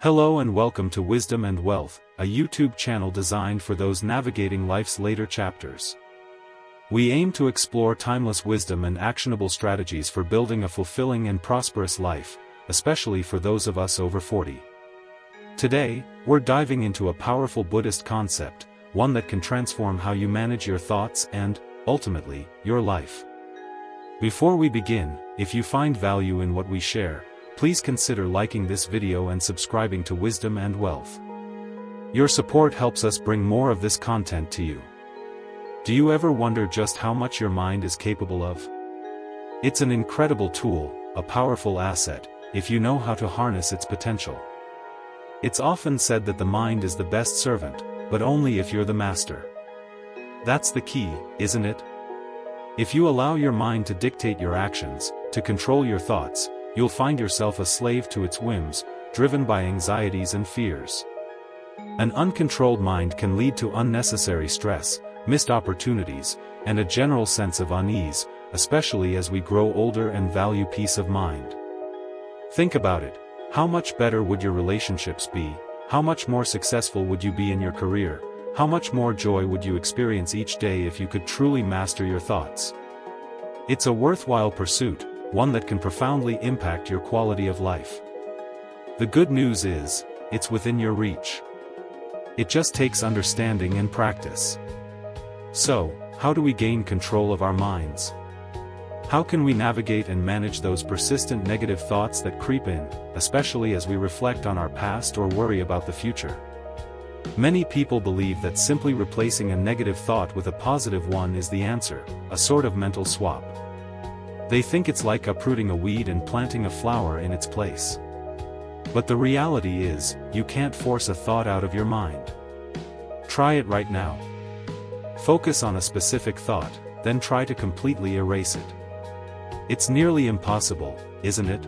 Hello and welcome to Wisdom and Wealth, a YouTube channel designed for those navigating life's later chapters. We aim to explore timeless wisdom and actionable strategies for building a fulfilling and prosperous life, especially for those of us over 40. Today, we're diving into a powerful Buddhist concept, one that can transform how you manage your thoughts and, ultimately, your life. Before we begin, if you find value in what we share, please consider liking this video and subscribing to Wisdom and Wealth. Your support helps us bring more of this content to you. Do you ever wonder just how much your mind is capable of? It's an incredible tool, a powerful asset, if you know how to harness its potential. It's often said that the mind is the best servant, but only if you're the master. That's the key, isn't it? If you allow your mind to dictate your actions, to control your thoughts, you'll find yourself a slave to its whims, driven by anxieties and fears. An uncontrolled mind can lead to unnecessary stress, missed opportunities, and a general sense of unease, especially as we grow older and value peace of mind. Think about it. How much better would your relationships be? How much more successful would you be in your career? How much more joy would you experience each day if you could truly master your thoughts? It's a worthwhile pursuit, one that can profoundly impact your quality of life. The good news is, it's within your reach. It just takes understanding and practice. So, how do we gain control of our minds? How can we navigate and manage those persistent negative thoughts that creep in, especially as we reflect on our past or worry about the future? Many people believe that simply replacing a negative thought with a positive one is the answer, a sort of mental swap. They think it's like uprooting a weed and planting a flower in its place. But the reality is, you can't force a thought out of your mind. Try it right now. Focus on a specific thought, then try to completely erase it. It's nearly impossible, isn't it?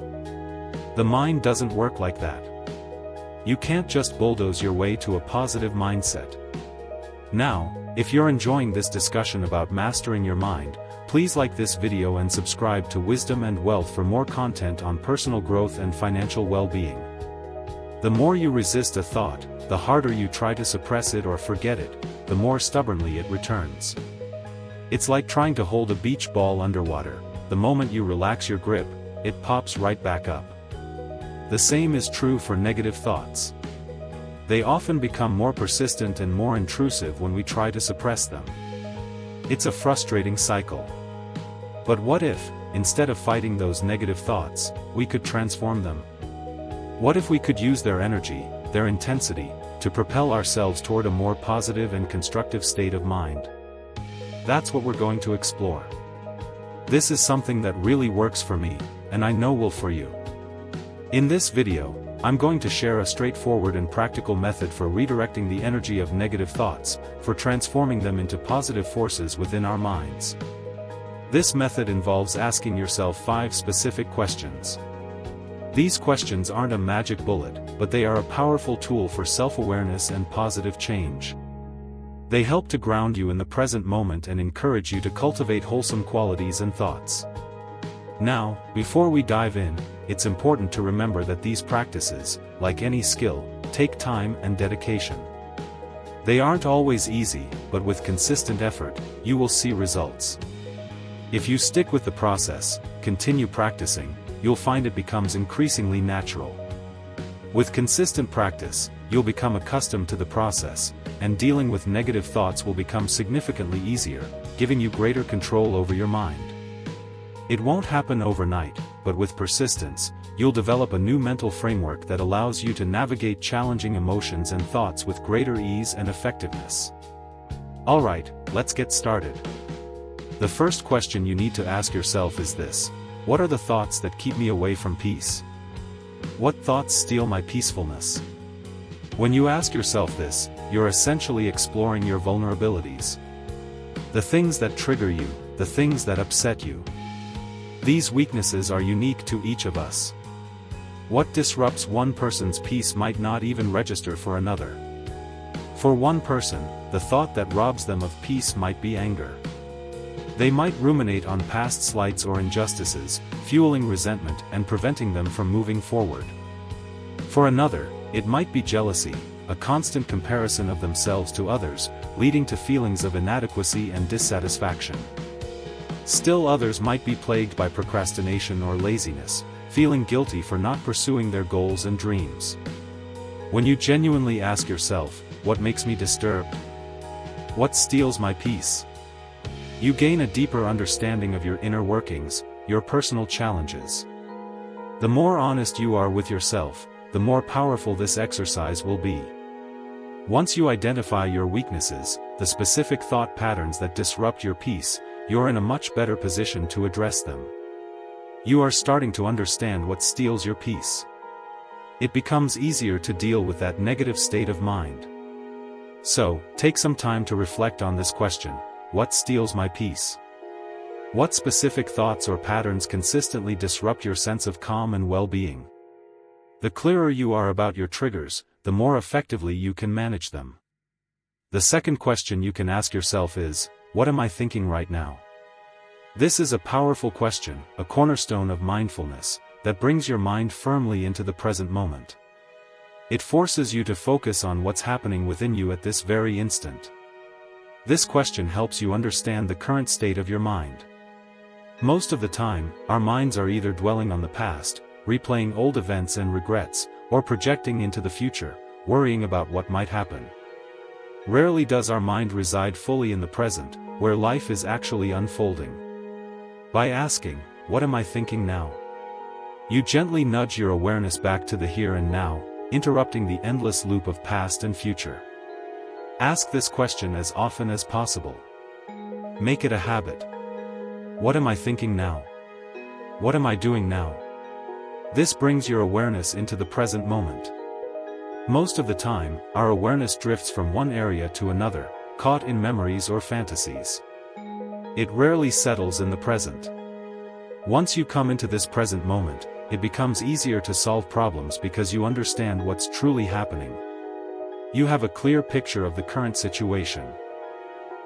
The mind doesn't work like that. You can't just bulldoze your way to a positive mindset. Now, if you're enjoying this discussion about mastering your mind, please like this video and subscribe to Wisdom and Wealth for more content on personal growth and financial well-being. The more you resist a thought, the harder you try to suppress it or forget it, the more stubbornly it returns. It's like trying to hold a beach ball underwater. The moment you relax your grip, it pops right back up. The same is true for negative thoughts. They often become more persistent and more intrusive when we try to suppress them. It's a frustrating cycle. But what if, instead of fighting those negative thoughts, we could transform them? What if we could use their energy, their intensity, to propel ourselves toward a more positive and constructive state of mind? That's what we're going to explore. This is something that really works for me, and I know will for you. In this video, I'm going to share a straightforward and practical method for redirecting the energy of negative thoughts, for transforming them into positive forces within our minds. This method involves asking yourself 5 specific questions. These questions aren't a magic bullet, but they are a powerful tool for self-awareness and positive change. They help to ground you in the present moment and encourage you to cultivate wholesome qualities and thoughts. Now, before we dive in, it's important to remember that these practices, like any skill, take time and dedication. They aren't always easy, but with consistent effort, you will see results. If you stick with the process, continue practicing, you'll find it becomes increasingly natural. With consistent practice, you'll become accustomed to the process, and dealing with negative thoughts will become significantly easier, giving you greater control over your mind. It won't happen overnight, but with persistence, you'll develop a new mental framework that allows you to navigate challenging emotions and thoughts with greater ease and effectiveness. Alright, let's get started. The first question you need to ask yourself is this: what are the thoughts that keep me away from peace? What thoughts steal my peacefulness? When you ask yourself this, you're essentially exploring your vulnerabilities. The things that trigger you, the things that upset you. These weaknesses are unique to each of us. What disrupts one person's peace might not even register for another. For one person, the thought that robs them of peace might be anger. They might ruminate on past slights or injustices, fueling resentment and preventing them from moving forward. For another, It might be jealousy, a constant comparison of themselves to others, leading to feelings of inadequacy and dissatisfaction. Still others might be plagued by procrastination or laziness, feeling guilty for not pursuing their goals and dreams. When you genuinely ask yourself, what makes me disturbed? What steals my peace? You gain a deeper understanding of your inner workings, your personal challenges. The more honest you are with yourself, the more powerful this exercise will be. Once you identify your weaknesses, the specific thought patterns that disrupt your peace, you're in a much better position to address them. You are starting to understand what steals your peace. It becomes easier to deal with that negative state of mind. So, take some time to reflect on this question: what steals my peace? What specific thoughts or patterns consistently disrupt your sense of calm and well-being? The clearer you are about your triggers, the more effectively you can manage them. The second question you can ask yourself is, what am I thinking right now? This is a powerful question, a cornerstone of mindfulness, that brings your mind firmly into the present moment. It forces you to focus on what's happening within you at this very instant. This question helps you understand the current state of your mind. Most of the time, our minds are either dwelling on the past, replaying old events and regrets, or projecting into the future, worrying about what might happen. Rarely does our mind reside fully in the present, where life is actually unfolding. By asking, what am I thinking now? You gently nudge your awareness back to the here and now, interrupting the endless loop of past and future. Ask this question as often as possible. Make it a habit. What am I thinking now? What am I doing now? This brings your awareness into the present moment. Most of the time, our awareness drifts from one area to another, caught in memories or fantasies. It rarely settles in the present. Once you come into this present moment, it becomes easier to solve problems because you understand what's truly happening. You have a clear picture of the current situation.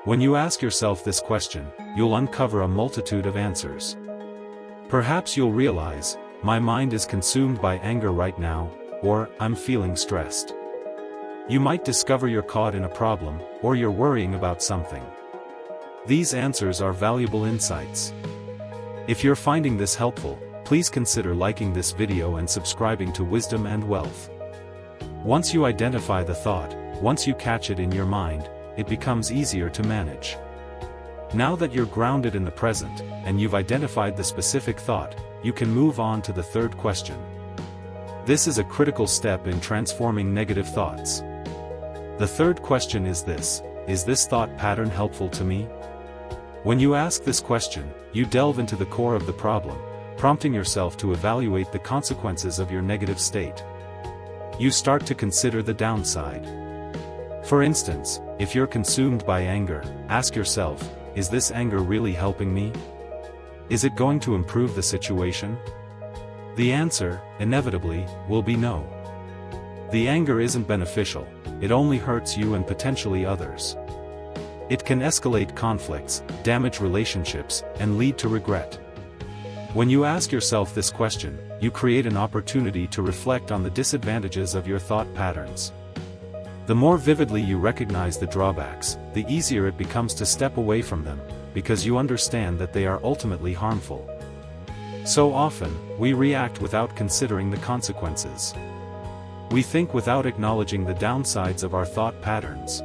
When you ask yourself this question, you'll uncover a multitude of answers. Perhaps you'll realize, my mind is consumed by anger right now, or I'm feeling stressed. You might discover you're caught in a problem, or you're worrying about something. These answers are valuable insights. If you're finding this helpful, please consider liking this video and subscribing to Wisdom and Wealth. Once you identify the thought, once you catch it in your mind, it becomes easier to manage. Now that you're grounded in the present, and you've identified the specific thought, you can move on to the third question. This is a critical step in transforming negative thoughts. The third question is this thought pattern helpful to me? When you ask this question, you delve into the core of the problem, prompting yourself to evaluate the consequences of your negative state. You start to consider the downside. For instance, if you're consumed by anger, ask yourself, is this anger really helping me? Is it going to improve the situation? The answer, inevitably, will be no. The anger isn't beneficial, it only hurts you and potentially others. It can escalate conflicts, damage relationships, and lead to regret. When you ask yourself this question, you create an opportunity to reflect on the disadvantages of your thought patterns. The more vividly you recognize the drawbacks, the easier it becomes to step away from them, because you understand that they are ultimately harmful. So often, we react without considering the consequences. We think without acknowledging the downsides of our thought patterns.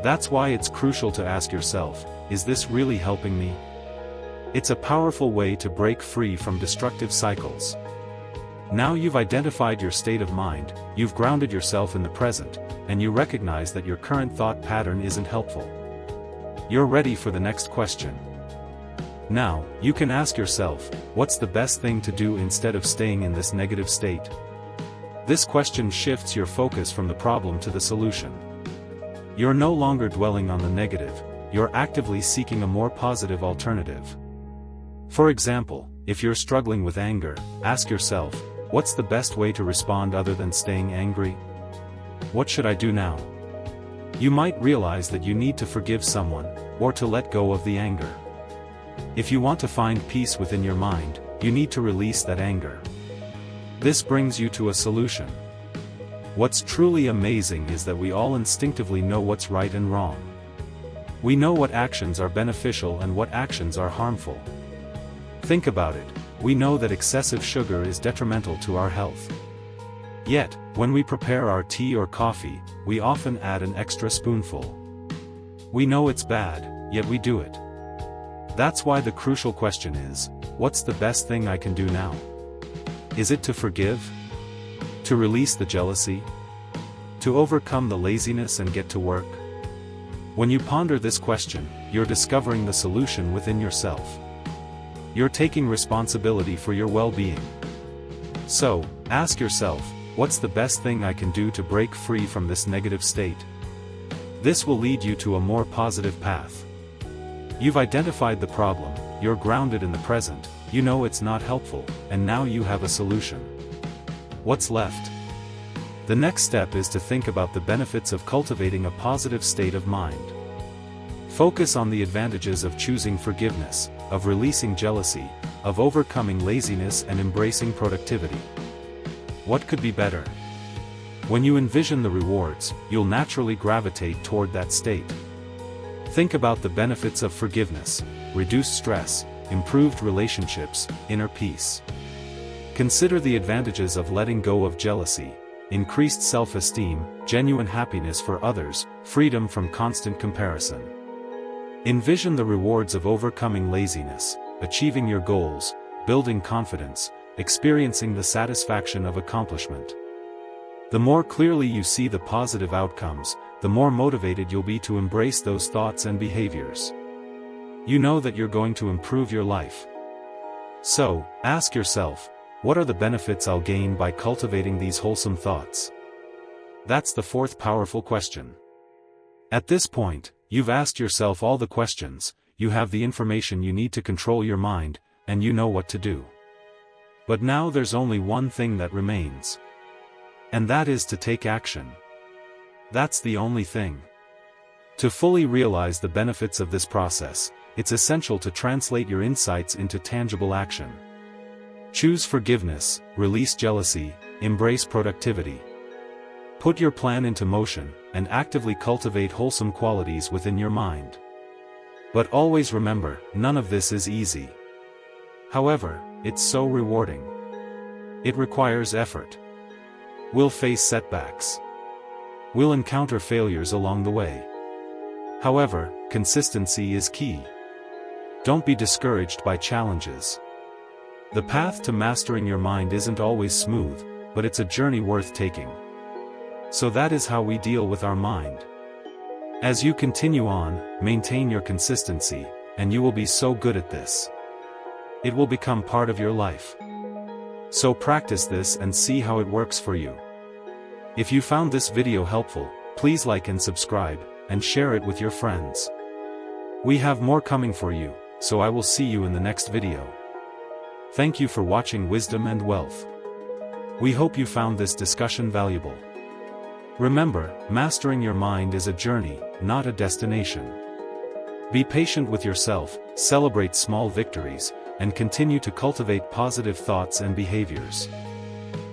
That's why it's crucial to ask yourself, is this really helping me? It's a powerful way to break free from destructive cycles. Now you've identified your state of mind, you've grounded yourself in the present, and you recognize that your current thought pattern isn't helpful. You're ready for the next question. Now, you can ask yourself, what's the best thing to do instead of staying in this negative state? This question shifts your focus from the problem to the solution. You're no longer dwelling on the negative, you're actively seeking a more positive alternative. For example, if you're struggling with anger, ask yourself, what's the best way to respond other than staying angry? What should I do now? You might realize that you need to forgive someone, or to let go of the anger. If you want to find peace within your mind, you need to release that anger. This brings you to a solution. What's truly amazing is that we all instinctively know what's right and wrong. We know what actions are beneficial and what actions are harmful. Think about it, we know that excessive sugar is detrimental to our health. Yet, when we prepare our tea or coffee, we often add an extra spoonful. We know it's bad, yet we do it. That's why the crucial question is, what's the best thing I can do now? Is it to forgive? To release the jealousy? To overcome the laziness and get to work? When you ponder this question, you're discovering the solution within yourself. You're taking responsibility for your well-being. So, ask yourself, what's the best thing I can do to break free from this negative state? This will lead you to a more positive path. You've identified the problem, you're grounded in the present, you know it's not helpful, and now you have a solution. What's left? The next step is to think about the benefits of cultivating a positive state of mind. Focus on the advantages of choosing forgiveness, of releasing jealousy, of overcoming laziness and embracing productivity. What could be better? When you envision the rewards, you'll naturally gravitate toward that state. Think about the benefits of forgiveness: reduced stress, improved relationships, inner peace. Consider the advantages of letting go of jealousy: increased self-esteem, genuine happiness for others, freedom from constant comparison. Envision the rewards of overcoming laziness, achieving your goals, building confidence, experiencing the satisfaction of accomplishment. The more clearly you see the positive outcomes, the more motivated you'll be to embrace those thoughts and behaviors. You know that you're going to improve your life. So, ask yourself, what are the benefits I'll gain by cultivating these wholesome thoughts? That's the fourth powerful question. At this point, you've asked yourself all the questions, you have the information you need to control your mind, and you know what to do. But now there's only one thing that remains. And that is to take action. That's the only thing. To fully realize the benefits of this process, it's essential to translate your insights into tangible action. Choose forgiveness, release jealousy, embrace productivity. Put your plan into motion, and actively cultivate wholesome qualities within your mind. But always remember, none of this is easy. However, it's so rewarding. It requires effort. We'll face setbacks. We'll encounter failures along the way. However, consistency is key. Don't be discouraged by challenges. The path to mastering your mind isn't always smooth, but it's a journey worth taking. So that is how we deal with our mind. As you continue on, maintain your consistency, and you will be so good at this. It will become part of your life. So practice this and see how it works for you. If you found this video helpful, please like and subscribe, and share it with your friends. We have more coming for you, so I will see you in the next video. Thank you for watching Wisdom and Wealth. We hope you found this discussion valuable. Remember, mastering your mind is a journey, not a destination. Be patient with yourself, celebrate small victories, and continue to cultivate positive thoughts and behaviors.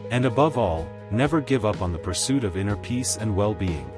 And above all, never give up on the pursuit of inner peace and well-being.